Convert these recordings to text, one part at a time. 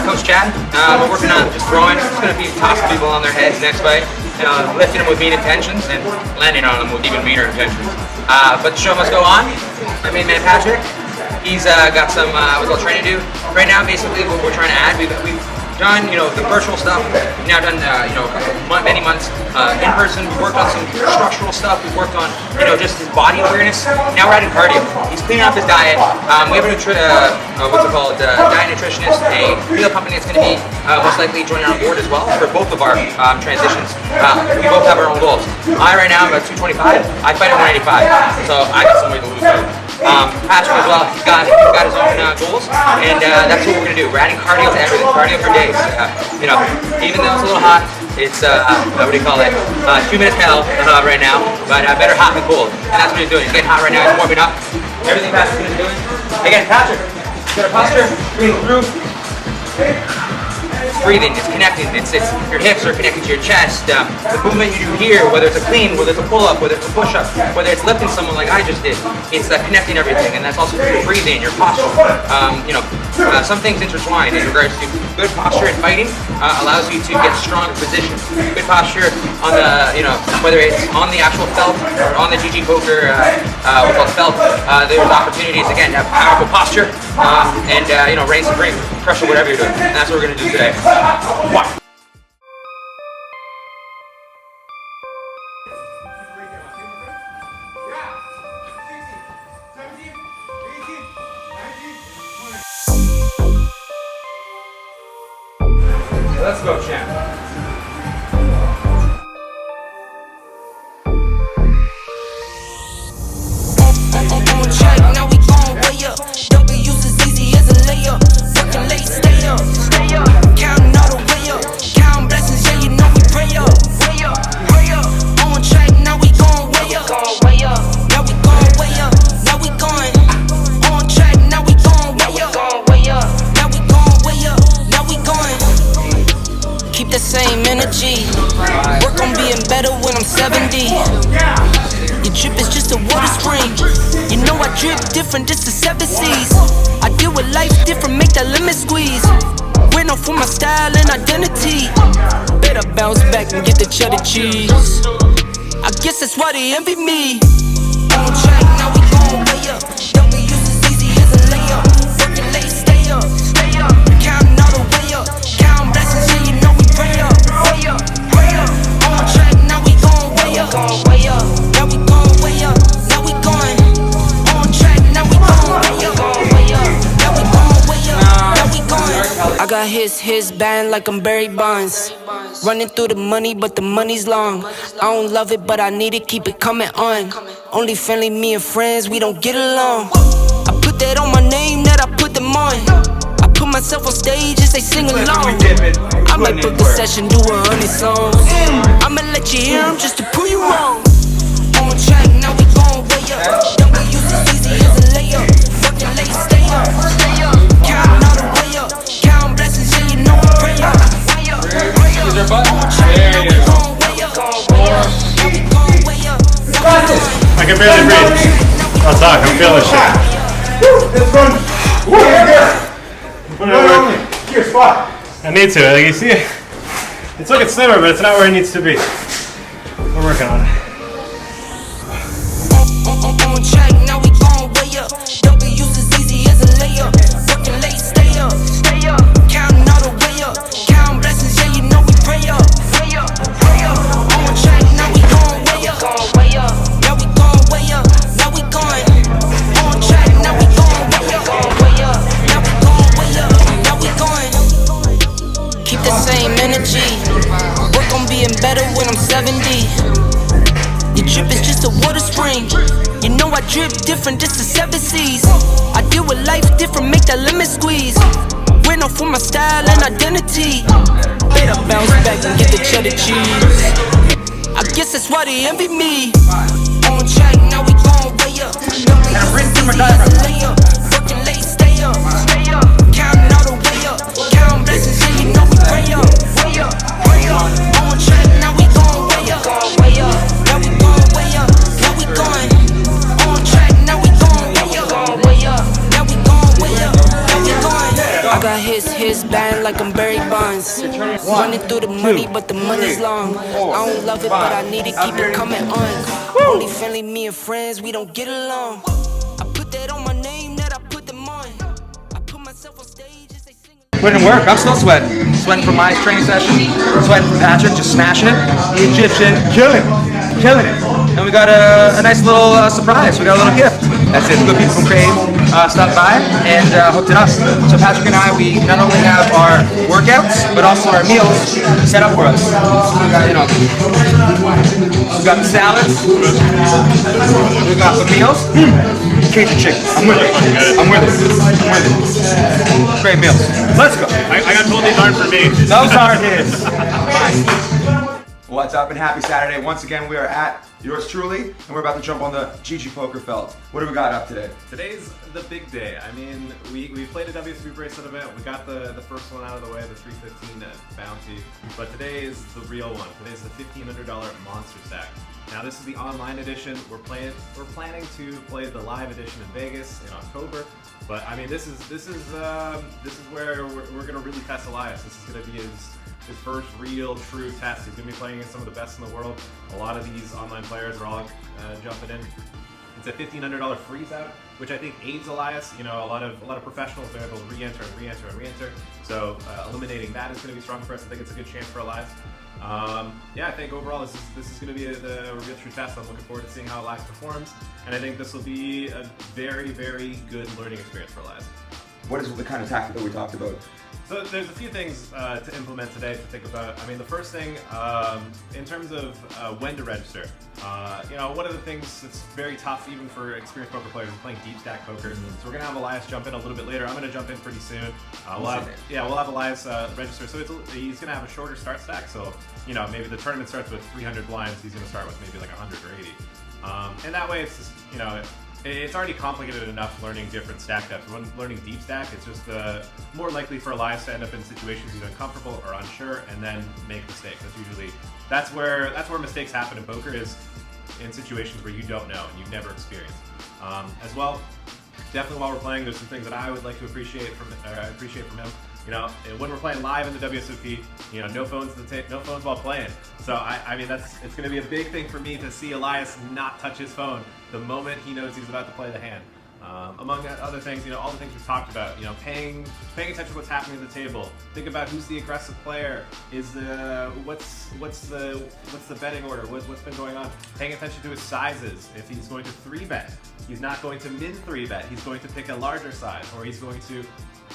Coach Chad. We're working on just throwing. It's going to be tossing people on their heads next fight, lifting them with mean intentions and landing on them with even meaner intentions. But the show must go on. My main man Patrick, he's got some what's called training to do. Right now, basically, what we're trying to add, we've done, the virtual stuff. We've now done, many months in person. We've worked on some structural stuff. We've worked on, just his body awareness. Now we're adding cardio. He's cleaning up his diet. We have a diet nutritionist, a meal company that's going to be most likely joining on board as well for both of our transitions. We both have our own goals. Right now I'm at 225. I fight at 185, so I got some way to lose though. Patrick as well, he's got his own goals, and that's what we're going to do. We're adding cardio to everything, cardio for days. Even though it's a little hot, it's, 2 minutes hell right now, but better hot than cold. And that's what he's doing. He's getting hot right now, he's warming up. Everything Patrick's going to be doing. Again, Patrick, you got a posture, breathing through. Breathing, it's connecting, it's your hips are connected to your chest. The movement you do here, whether it's a clean, whether it's a pull-up, whether it's a push-up, whether it's lifting someone like I just did, it's connecting everything, and that's also your breathing, your posture. Some things intertwine in regards to good posture in fighting allows you to get stronger position. Good posture on the, whether it's on the actual felt or on the GG poker, what's called felt, there's opportunities again to have powerful posture and reign supreme, crush whatever you're doing, and that's what we're gonna do today. What? Let's go, champ. Now we gon' way up. W's as easy as a layup. Working late, stay up. Counting all the way up. Counting blessings, yeah, you know we pray up. Pray up. On track, now we gon' way up. Now we gon' way up. Now we going. On track, now we gon' way up. Now we gon' way up. Now we going. Keep the same energy. Work on being better when I'm 70. Your drip is just a water spring. You know I drip different, this the 7 C's. I deal with life different, make that limit squeeze. We're known for my style and identity. Better bounce back and get the cheddar cheese. I guess that's why they envy me. On track, now we gon' way up. W's as easy as a layup. Working late, stay up. Counting all the way up. Counting blessings, yeah, you know we pray up. Pray up. On track, now we gon' way up. Now we gon' way up. Now we going. On track, now we gon' way up. Now we gon' way up. Now we going. I got his band like I'm Barry Bonds. Running through the money, but the money's long. I don't love it, but I need it, keep it coming on. Only friendly, me and friends, we don't get along. I put that on my name, that I put them on. I put myself on stage as they sing along. I might book a session, do 100 songs. I'ma let you hear them just to prove you wrong. On track, now we gon' way up. W's as easy as a layup. Working late, stay up. Counting all the way up. Counting blessings, yeah, you know we pray up. On track, now we gon' way up. Now we gon' way up. I can barely breathe. I'll talk, I'm feeling shit. Let's run. Put it over your spot. I need to, like you see, it's looking slimmer, but it's not where it needs to be. We're working on it. On track, now we gon' way up. W's as easy as a layup. Working late, stay up. Counting all the way up. Counting blessings, yeah, you know we pray up. On track, now we gon' way up. Now we gon' way up. Now we going. On track, now we gon' way up. Now we gon' way up. Now we going. Keep the same energy. Work on being better when I'm 70. Your drip is just a water spring. You know I drip different, this the 7 C's. I deal with life different, make that limit squeeze. We're known for my style and identity. Better bounce back and get the cheddar cheese. I guess that's why they envy me. On track, now we gon' way up. Working late, stay up. Counting all the way up. Counting blessings, yeah, you know we pray up. On track, now we gon' way up. Now we gon' way up. Now we going. On track, now we gon' way up. Now we gon' way up. Now we going. I got his band feeling like I'm Barry Bonds. Running through the money, but the money's long. I don't love it, but I need to keep it coming on. Only friendly, me and friends, we don't get along. I put that on my name, that I put them on. I put myself on stage as they sing. Put in work. I'm still sweating. Sweating from my training session. Sweating from Patrick, just smashing it. The Egyptian, killing it. And we got a nice little surprise. We got a little gift. That's it. The good people from Krave stopped by and hooked it up. So Patrick and I, we not only have our workouts, but also our meals set up for us. We got, we got the salads. We got the meals. Cajun chicken. I'm with it. Great meals. Let's go. I got told these aren't for me. Those aren't his. What's up and happy Saturday. Once again, we are at yours truly, and we're about to jump on the GG Pokervlog. What do we got up today? Today's the big day. I mean, we played a WSOP bracelet event. We got the first one out of the way, the 315 bounty. But today is the real one. Today's the $1,500 Monster Stack. Now this is the online edition. We're planning to play the live edition in Vegas in October. But I mean, this is where we're gonna really test Elias. This is gonna be his first real true test. He's gonna be playing against some of the best in the world. A lot of these online players are all jumping in. It's a $1,500 freeze out, which I think aids Elias. A lot of professionals are able to re-enter and re-enter and re-enter. So eliminating that is going to be strong for us. I think it's a good chance for Elias. Yeah, I think overall this is going to be a real true test. I'm looking forward to seeing how Elias performs, and I think this will be a very, very good learning experience for Elias. What is the kind of tactic that we talked about? So there's a few things to implement today to think about. I mean, the first thing, in terms of when to register, one of the things that's very tough even for experienced poker players is playing deep stack poker. So we're gonna have Elias jump in a little bit later. I'm gonna jump in pretty soon. We'll have Elias register. So he's gonna have a shorter start stack. So maybe the tournament starts with 300 blinds. He's gonna start with maybe like 100 or 80. And that way, it's just it's already complicated enough learning different stack depths. When learning deep stack, it's just more likely for Elias to end up in situations he's uncomfortable or unsure, and then make mistakes. That's where mistakes happen in poker, is in situations where you don't know and you've never experienced. As well, definitely while we're playing, there's some things that I would like to appreciate from him. When we're playing live in the WSOP, no phones while playing. So I mean, it's going to be a big thing for me to see Elias not touch his phone the moment he knows he's about to play the hand. Among other things, all the things we've talked about, paying attention to what's happening at the table. Think about who's the aggressive player. What's the betting order? What's been going on? Paying attention to his sizes. If he's going to 3-bet, he's not going to min 3-bet. He's going to pick a larger size, or he's going to.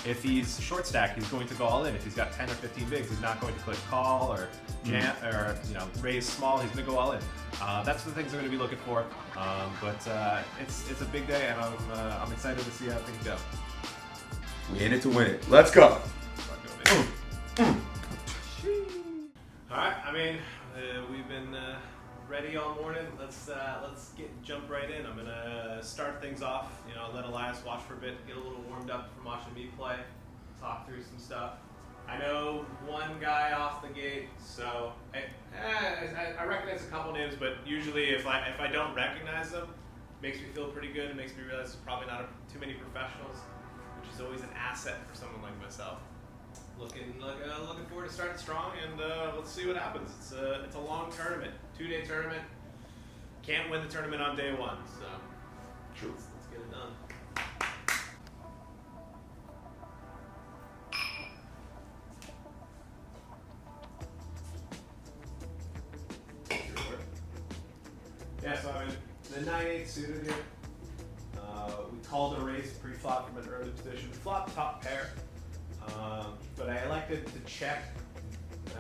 If he's short stack, he's going to go all in. If he's got 10 or 15 bigs, he's not going to click call or jam or raise small. He's going to go all in. That's the things I'm going to be looking for. But it's a big day, and I'm excited to see how things go. We in it to win it. Let's go. All right. I mean, we've been ready all morning. Let's jump right in. I'm gonna start things off. Let Elias watch for a bit, get a little warmed up from watching me play, talk through some stuff. I know one guy off the gate, so I recognize a couple names, but usually if I don't recognize them, it makes me feel pretty good. It makes me realize there's probably not too many professionals, which is always an asset for someone like myself. Looking forward to starting strong, and let's see what happens. It's a long tournament, 2-day tournament. Can't win the tournament on day one, so True. let's get it done. Yeah, so I'm in the 9-8 suited here. We called a raise pre-flop from an early position. We flopped top pair. But I elected to check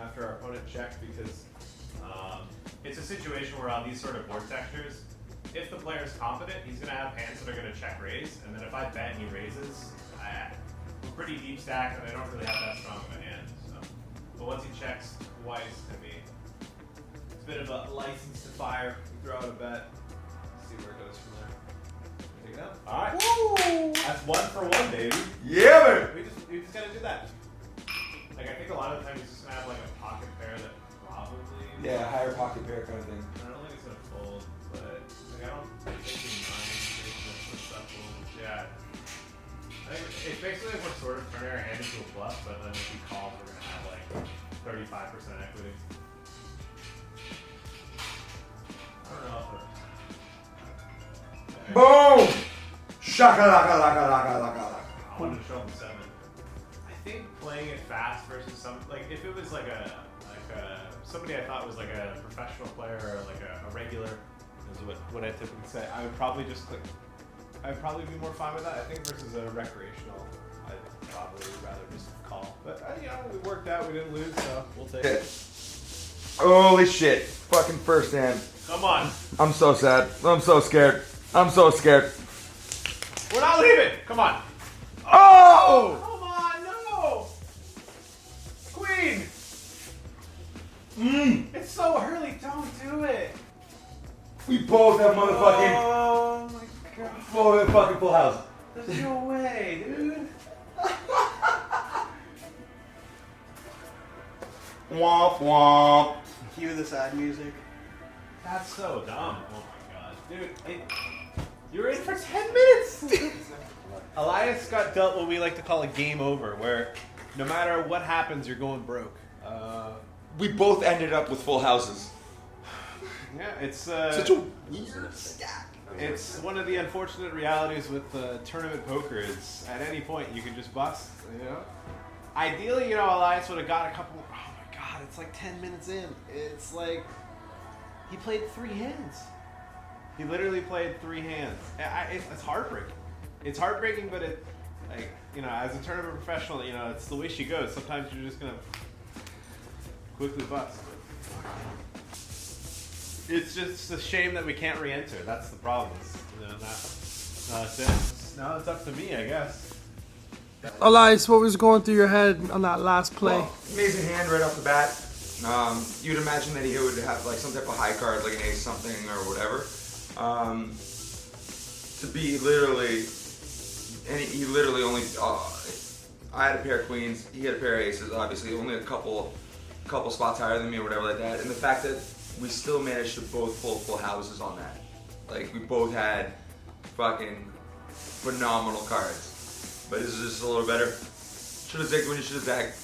after our opponent checked because it's a situation where on these sort of board textures, if the player is confident, he's going to have hands that are going to check raise, and then if I bet and he raises, we're pretty deep stacked and I don't really have that strong of a hand. So, but once he checks twice, I mean, it's a bit of a license to fire. We throw out a bet, see where it goes from there. Take it out. All right. Woo! That's 1 for 1, baby. Yeah, man. We just gotta do that. Like, I think a lot of the time he's just gonna have like a pocket pair that probably. Yeah, higher pocket pair kind of thing. I don't think it's gonna fold, but like I don't think he minds stuff will. Yeah. I think it's basically like we're sort of turning our hand into a bluff, but then if we call, equity. I don't know if Boom! Shaka-laka-laka-laka-laka. I wanted to show him 7. I think playing it fast versus some, like if it was like a somebody I thought was like a professional player or like a regular, is what I typically say. I would probably just click. I'd probably be more fine with that. I think versus a recreational, I'd probably rather just call. But you know, we worked out. We didn't lose, so we'll take it. Holy shit! Fucking first hand. Come on. I'm so sad. I'm so scared. I'm so scared. We're not leaving. Come on. Oh! Come on, no. Queen. It's so early. Don't do it. We both have motherfucking. Oh my god. Both have fucking full house. There's no way, dude. Womp womp. Cue the sad music. That's so dumb. Oh my god. Dude, you're in for 10 minutes! Elias got dealt what we like to call a game over, where no matter what happens, you're going broke. We both ended up with full houses. Yeah, it's Such a weird stack. it's one of the unfortunate realities with tournament poker is at any point you can just bust, you know? Ideally, you know, Elias would have got a couple. Oh my god, it's like 10 minutes in. It's like he played 3 hands. He literally played 3 hands. It's heartbreaking. It's heartbreaking, but it, like, you know, as a tournament professional, you know, it's the way she goes. Sometimes you're just gonna quickly bust. It's just a shame that we can't re-enter. That's the problem. You know, that's it. Now it's up to me, I guess. Elias, what was going through your head on that last play? Well, amazing hand right off the bat. You'd imagine that he would have like some type of high card, like an ace something or whatever. To be literally, and he literally only. I had a pair of queens. He had a pair of aces. Obviously, only a couple spots higher than me or whatever like that. And the fact that we still managed to both pull full houses on that. Like we both had fucking phenomenal cards. But this is just a little better. Should have zigged when you should have zagged.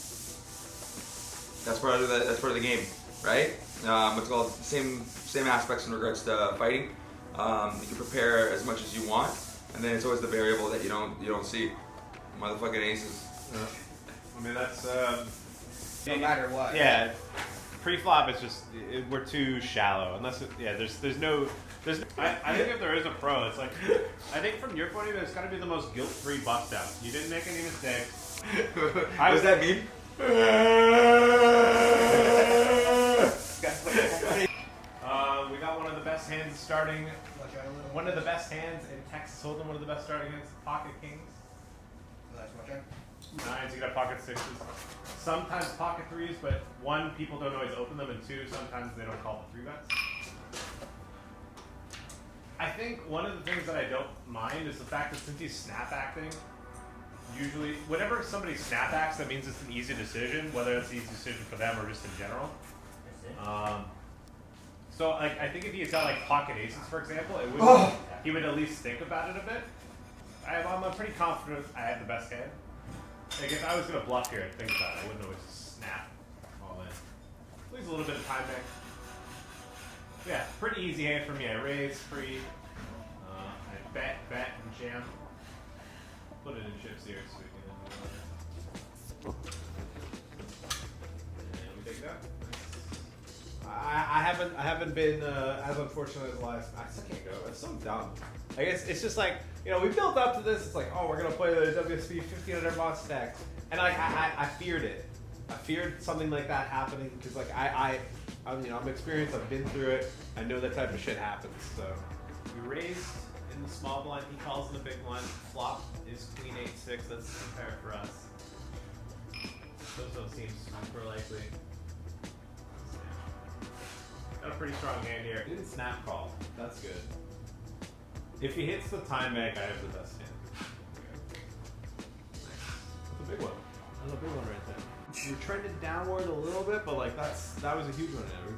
That's part of the game, right? It's called same aspects in regards to fighting. You can prepare as much as you want, and then it's always the variable that you don't see. Motherfucking aces. I mean that's No matter what. Yeah, pre-flop is just we're too shallow. Unless there's no. I think if there is a pro, it's like I think from your point of view, it's got to be the most guilt-free bust out. You didn't make any mistakes. What does that mean? We got one of the best hands starting. One of the best hands in Texas Hold'em. One of the best starting hands. Pocket kings. Nines. You got pocket sixes. Sometimes pocket threes, but 1, people don't always open them, and 2, sometimes they don't call the 3 bets. I think one of the things that I don't mind is the fact that since he's snap acting, usually whenever somebody snap acts, that means it's an easy decision, whether it's an easy decision for them or just in general. So like I think if he had got like pocket aces, for example, it would he would at least think about it a bit. I'm pretty confident I had the best hand. Like if I was gonna bluff here and think about it, I wouldn't always snap all in. Leaves a little bit of time there. Yeah, pretty easy hand for me. I raise free. I bet, and jam. Put it in chips here so we can. And we take that. I haven't been as unfortunate as Elias. I still can't go. It's so dumb. I guess it's just like, you know, we built up to this. It's like, oh, we're gonna play the WSOP 1500 Monster Stack, and like I feared it. I feared something like that happening because like I'm experienced. I've been through it. I know that type of shit happens. So we raised in the small blind. He calls in the big blind. Flop is queen 8-6. That's fair for us. Those don't seem super likely. Got a pretty strong hand here. Didn't snap call. That's good. If he hits the time bank, I have the best hand. Okay. Nice. That's a big one. That's a big one right there. We trended downward a little bit, but like that was a huge one. We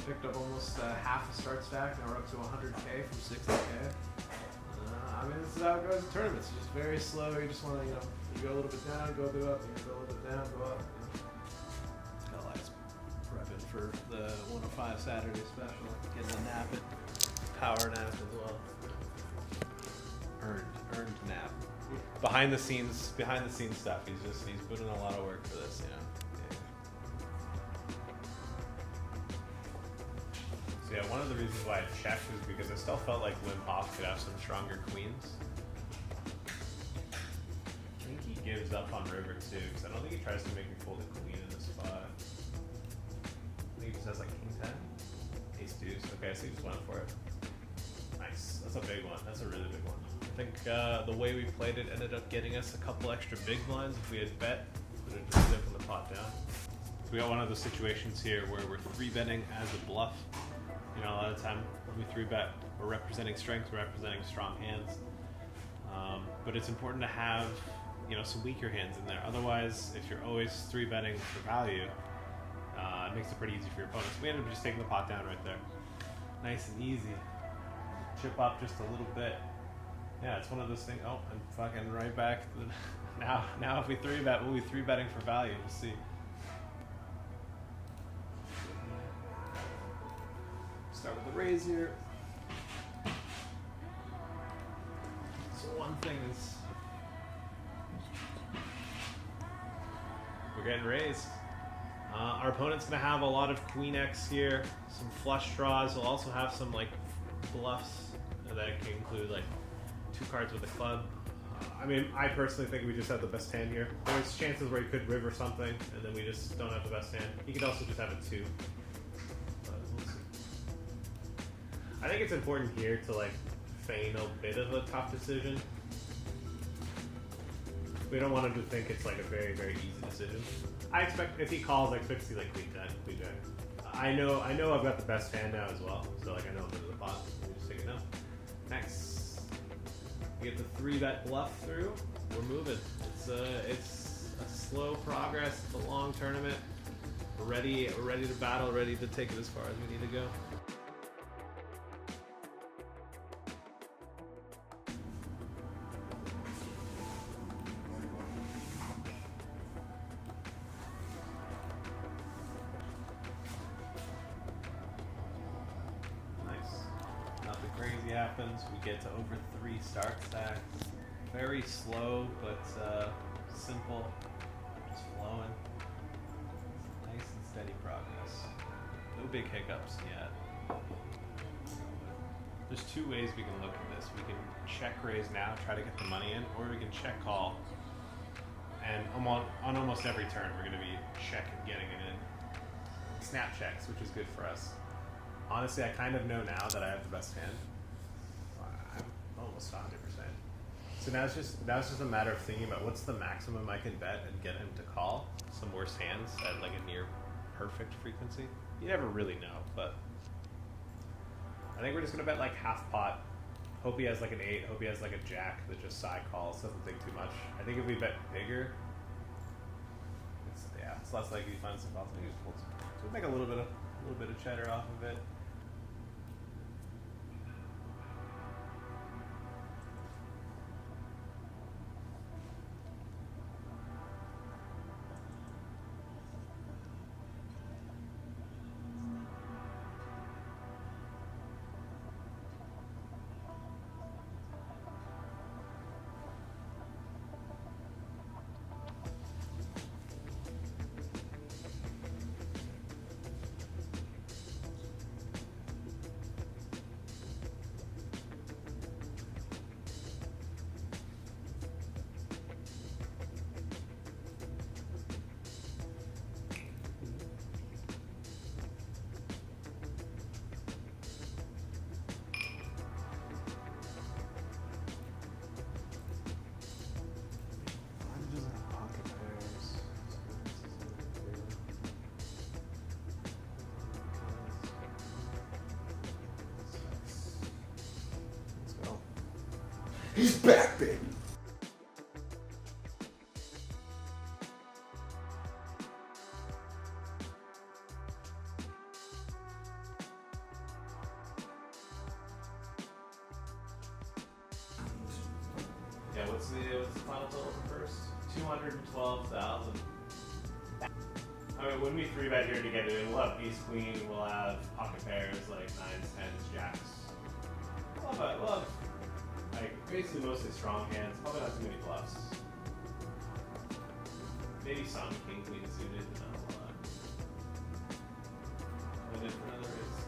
picked up almost half a start stack. Now we're up to 100K from 60K. I mean, this is how it goes in tournaments. It's just very slow. You just want to, you go a little bit down, go a bit up, you go a little bit down, go up. prepping for the 105 Saturday special. Getting a nap it. Power nap as well. Earned nap. Behind the scenes stuff. He's put in a lot of work for this, you know. Yeah. So yeah, one of the reasons why I checked was because I still felt like Limp Hop could have some stronger queens. I think he gives up on river too, because I don't think he tries to make me fold a queen in this spot. I think he just has like king 10, ace deuce. Okay, so he just went for it. Nice. That's a big one. That's a really big one. I think the way we played it ended up getting us a couple extra big blinds. If we had bet, we would have just zipped the pot down. So we got one of those situations here where we're 3-betting as a bluff. You know, a lot of the time when we 3-bet, we're representing strength, we're representing strong hands. But it's important to have, you know, some weaker hands in there. Otherwise, if you're always 3-betting for value, it makes it pretty easy for your opponents. We ended up just taking the pot down right there. Nice and easy. Chip up just a little bit. Yeah, it's one of those things. Oh, and fucking right back. Now if we 3-bet, we'll be 3-betting for value. We'll see. Start with the raise here. So one thing is we're getting raised. Our opponent's gonna have a lot of queen X here, some flush draws. We'll also have some like bluffs that can include like 2 cards with a club. I mean, I personally think we just have the best hand here. There's chances where he could river something, and then we just don't have the best hand. He could also just have a 2. But we'll see. I think it's important here to like feign a bit of a tough decision. We don't want him to think it's like a very, very easy decision. I expect if he calls, I expect to see like queen 10, queen jack. I know I've got the best hand now as well, so like I know I'm into the pot. We just take it now. Nice. We get the 3-bet bluff through. We're moving. It's a slow progress. It's a long tournament. We're ready to battle. Ready to take it as far as we need to go. Crazy happens. We get to over 3 start stacks. Very slow, but simple. Just flowing. Nice and steady progress. No big hiccups yet. There's 2 ways we can look at this. We can check raise now, try to get the money in, or we can check call. And on almost every turn, we're going to be checking, getting it in. Snap checks, which is good for us. Honestly, I kind of know now that I have the best hand. I'm almost 100%. So now it's just a matter of thinking about what's the maximum I can bet and get him to call some worse hands at like a near perfect frequency. You never really know, but I think we're just gonna bet like half pot. Hope he has like an 8. Hope he has like a jack that just side calls. Doesn't think too much. I think if we bet bigger, it's less likely to find some possible useful. So we'll make a little bit of cheddar off of it. He's back, baby. Yeah, what's the final total for first? 212,000. I mean, when we 3-bet here together, we'll have ace queen, we'll have pocket pairs like 9s, 10s, jacks. We'll have like basically mostly strong hands, probably not too many bluffs. Maybe some king queen suited, but not a lot. And then for another raise.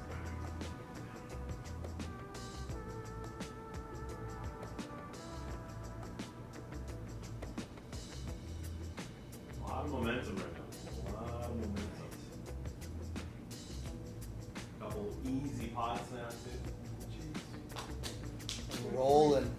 A lot of momentum right now. A lot of momentum. Couple easy pots now too. Rolling.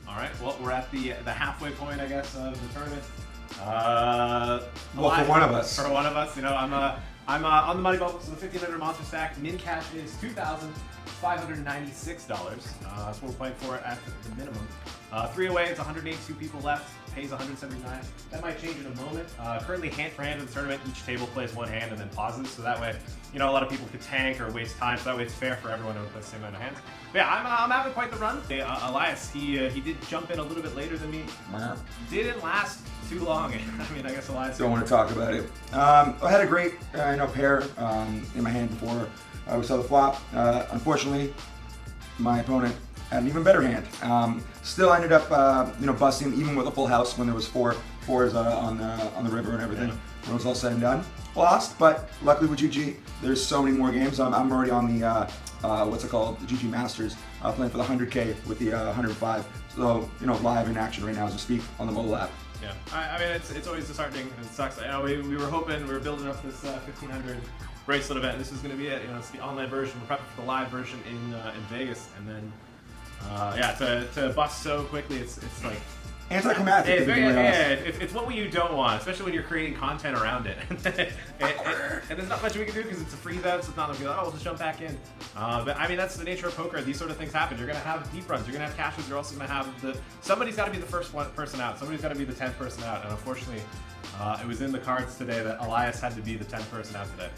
All right, well, we're at the halfway point, I guess, of the tournament. Well, for one of us. For one of us, you know, I'm on the money bubble, so the 1500 Monster Stack. Min cash is $2,596. That's what we're playing for at the minimum. 3 away, it's 182 people left. Pays 179. That might change in a moment. Currently, hand for hand in the tournament, each table plays one hand and then pauses, so that way, you know, a lot of people could tank or waste time, so that way it's fair for everyone to play the same amount of hands. But yeah, I'm having quite the run. Elias, he did jump in a little bit later than me. Didn't last too long. I mean, I guess Elias... Don't want to talk about it. I had a great pair in my hand before we saw the flop. Unfortunately, my opponent had an even better hand. Still ended up, busting even with a full house when there was fours on the river and everything. When it was all said and done, lost. But luckily with GG, there's so many more games. I'm already on the what's it called, the GG Masters, playing for the 100K with the 105. So live in action right now as we speak on the mobile app. Yeah, I mean it's always disheartening. It sucks. We were hoping, we were building up this 1500 bracelet event. This is going to be it. It's the online version. We're prepping for the live version in Vegas, and then. To bust so quickly, it's like anticlimactic. It's what you don't want, especially when you're creating content around it. And there's not much we can do because it's a free event, so it's not like, we'll just jump back in. But I mean, that's the nature of poker. These sort of things happen. You're gonna have deep runs. You're gonna have cashes. You're also gonna have somebody's got to be the first person out. Somebody's got to be the 10th person out. And unfortunately, it was in the cards today that Elias had to be the 10th person out today.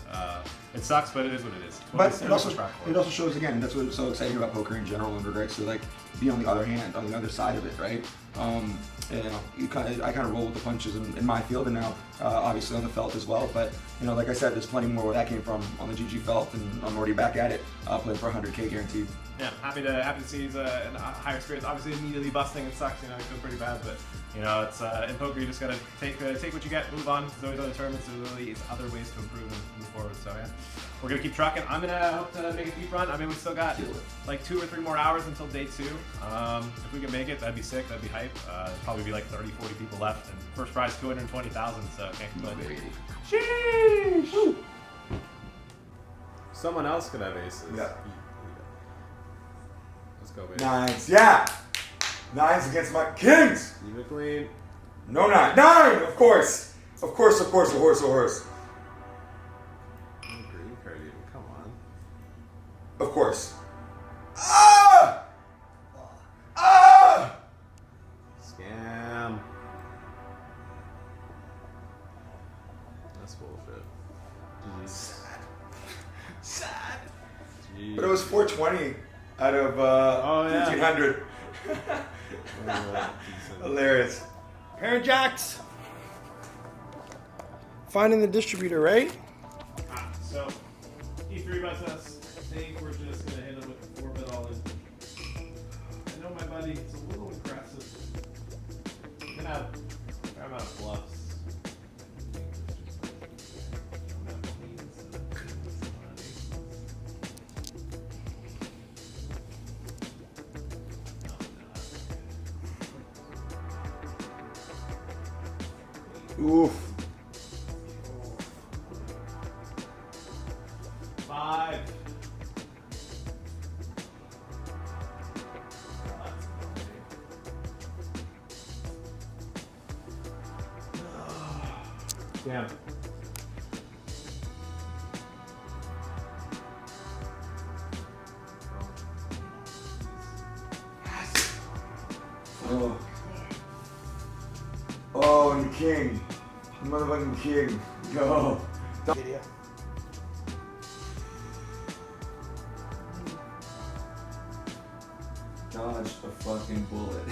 It sucks, but it is what it is. But it also shows, again, that's what's so exciting about poker in general in regards to be on the other hand, on the other side of it, right? I kind of roll with the punches in my field, and now obviously on the felt as well. But like I said, there's plenty more where that came from on the GG felt, and I'm already back at it, playing for 100K guaranteed. Yeah, happy to see he's in higher spirits. Obviously, immediately busting, it sucks. It feels pretty bad, but it's in poker. You just gotta take what you get, move on. There's always other tournaments. There's always other ways to improve and move forward. So yeah, we're gonna keep trucking. I'm gonna hope to make a deep run. I mean, we still got like 2 or 3 more hours until day 2. If we can make it, that'd be sick. That'd be hype. Probably be like 30, 40 people left, and first prize 220,000. So can't complain. Sheesh. Woo. Someone else could have aces. Yeah. Let's go, baby. Nines, yeah. Nines against my kings. Even queen. No 9. 9, of course. Of course, a horse. Green card even. Come on. Of course. Ah! Ah! Scam. That's bullshit. Sad. Jeez. But it was 420 out of 1,500. Hilarious. Pair of jacks. Finding the distributor, right? So he 3-bets us. I think we're just gonna hit him with the 4-bet all in. I know my buddy. It's a little aggressive. He's gonna have a fair amount of bluffs. Oof. 5. Damn. Oh. Oh, and the king. The motherfucking king. Go. Video. Dodge a fucking bullet.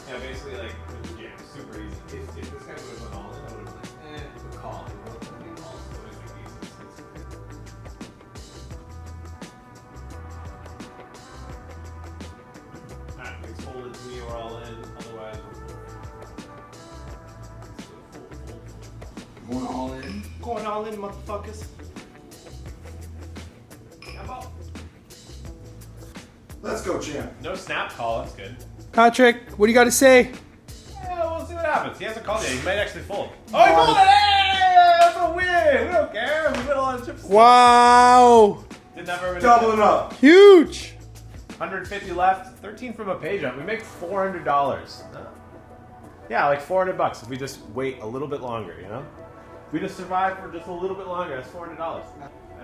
Yeah, basically, like, yeah, super easy. If this guy would have went all in, I would have been like, good call. Alright, let's hold it to me, we're all in, otherwise we're Going all in. Going all in, motherfuckers. Let's go, champ. no snap call, that's good. Patrick, what do you got to say? Yeah, we'll see what happens. He hasn't called yet, he might actually fold. Oh, he folded! Hey! That's a win! We don't care, we win a lot of chips. Wow. Did never win. Doubling up. Huge. 150 left, 13 from a page up. We make $400. Yeah, like $400 if we just wait a little bit longer, you know? If we just survive for just a little bit longer, that's $400. I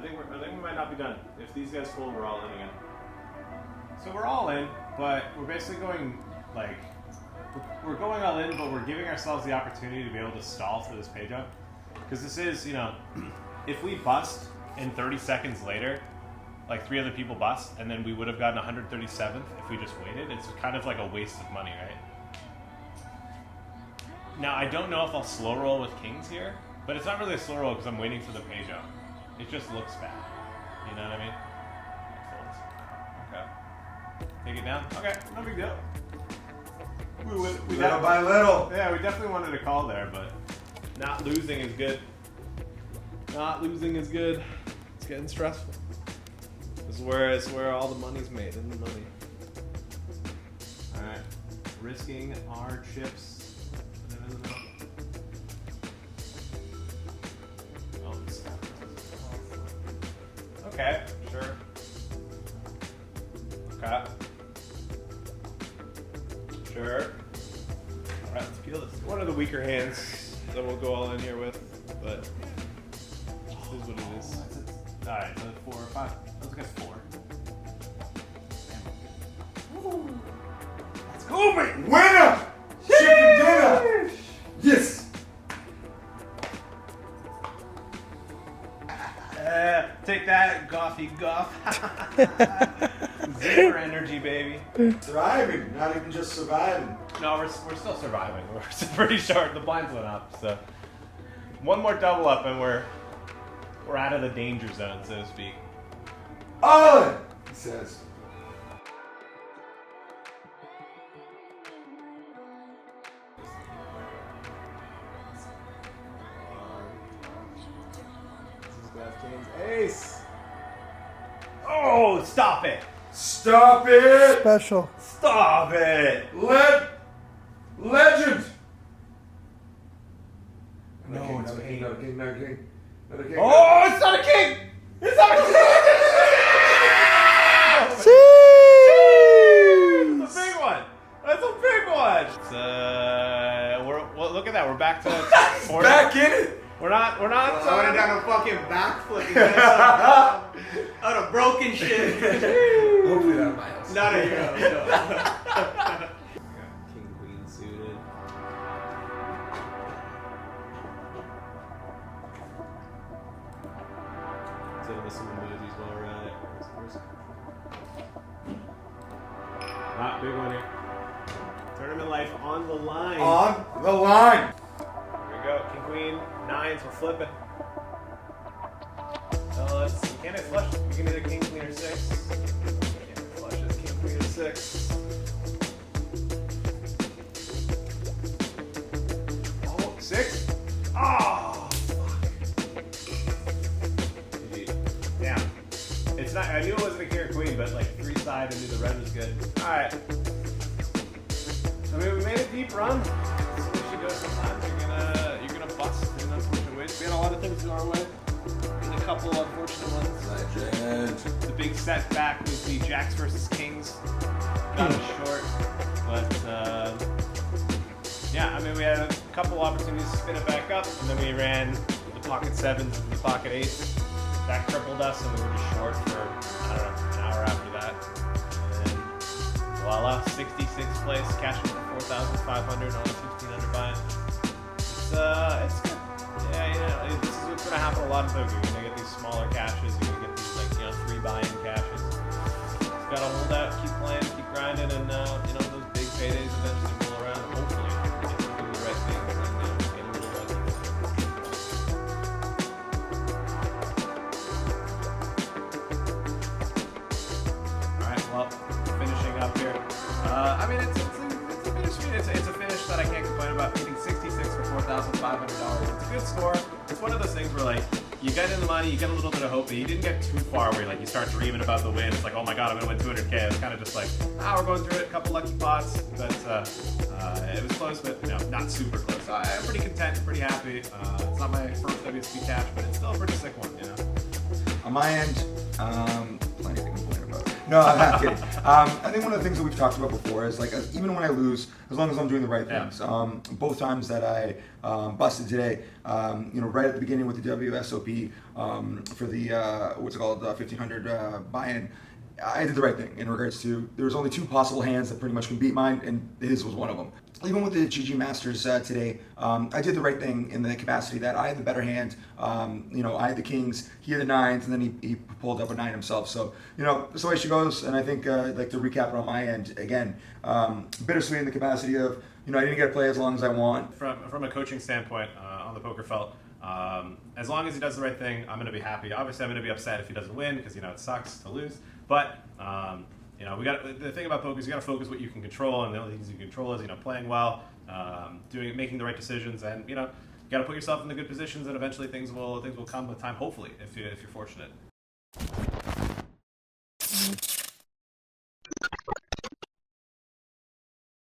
think we might not be done. If these guys fold, we're all in again. So we're all in, but we're basically going like we're going all in, but we're giving ourselves the opportunity to be able to stall for this page up. Because this is, you know, if we bust and 30 seconds later, like 3 other people bust, and then we would have gotten 137th if we just waited. It's kind of like a waste of money, right? Now, I don't know if I'll slow roll with kings here, but it's not really a slow roll because I'm waiting for the page up. It just looks bad. You know what I mean? Okay. Take it down? Okay, no big deal. We Little by little. yeah, we definitely wanted to call there, but not losing is good. Not losing is good. It's getting stressful. This is where all the money's made, in the money. Alright. Risking our chips. Put them in the middle. Oh, snap. Okay, sure. Okay. Sure. Alright, let's peel this. One of the weaker hands that we'll go all in here with, but this is what it is. Alright, so 4 or 5. Let's get 4. Let's go, mate. Winner. Chicken dinner. Yes. Take that, Goffy Goff. Zero energy, baby. Thriving, not even just surviving. No, we're still surviving. We're pretty short. The blinds went up, so one more double up and we're out of the danger zone, so to speak. On, he says. Ace. Oh, stop it! Stop it. Special. Stop it! Legend. No, it's Another king, another king, another king. Another king. Oh, it's not a king! It's not a king! That's a big one. That's a big one. It's, well, look at that. We're back to Back in it. We're not. I would have done a fucking backflip. Out of broken shit. Hopefully not my house. Not a hero. King queen suited. Send us some emojis while we're at it. Ah, big one here. Tournament life on the line. On the line. Here we go. King queen. 9s. We're flipping. You can't hit flush. You can hit a king queen or 6. You can't hit flush as king queen or 6. Oh, 6? Oh, fuck. GG. Damn. It's not. I knew it wasn't a king or queen, but like 3 side, I knew the red was good. All right. I mean, we made a deep run. So we should go sometimes. You're gonna bust in unfortunate ways. We had a lot of things go our way. And a couple unfortunate ones. Legend. The big setback was the Jacks versus Kings. Got it short, but yeah, I mean, we had a couple opportunities to spin it back up, and then we ran the pocket sevens and the pocket eights. That crippled us, and we were just short for, I don't know, an hour after that. And voila, 66th place, cashing for 4,500 on a 1,500 buy. It's good. Yeah, you know, this is what's gonna happen a lot in poker. You're gonna get these smaller caches. You're gonna get these, like, you know, 3 buy-in caches. Just gotta hold out, keep playing, keep grinding, and you know, those big paydays eventually roll around. Hopefully, if you do the right things and get a little lucky. All right, well, finishing up here. I mean, it's a finish. It's a finish that I can't complain about. Hitting 66 for $4,500. It's a good score. It's one of those things where, like, you get in the money, you get a little bit of hope, but you didn't get too far where, like, you start dreaming about the win. It's like, oh my god, I'm gonna win 200K. It's kind of just like, we're going through it, a couple lucky pots, but it was close, but you know, not super close. So I'm pretty content, pretty happy. It's not my first WSOP cash, but it's still a pretty sick one, you know. On my end, plenty to complain about. No, I'm not kidding. I think one of the things that we've talked about before is, like, even when I lose, as long as I'm doing the right things. Both times that I busted today, you know, right at the beginning with the WSOP for the what's it called, 1,500 buy-in, I did the right thing in regards to, there was only 2 possible hands that pretty much can beat mine, and his was one of them. Even with the GG Masters today, I did the right thing in the capacity that I had the better hand. You know, I had the kings, he had the 9s, and then he pulled up a 9 himself. So, you know, that's the way she goes. And I think, like, to recap it on my end, again, bittersweet in the capacity of, you know, I didn't get to play as long as I want. From a coaching standpoint, on the poker felt, as long as he does the right thing, I'm going to be happy. Obviously, I'm going to be upset if he doesn't win because, you know, it sucks to lose. But you know, the thing about poker is you got to focus what you can control, and the only things you can control is, you know, playing well, making the right decisions, and, you know, you got to put yourself in the good positions, and eventually things will come with time. Hopefully, if you're fortunate.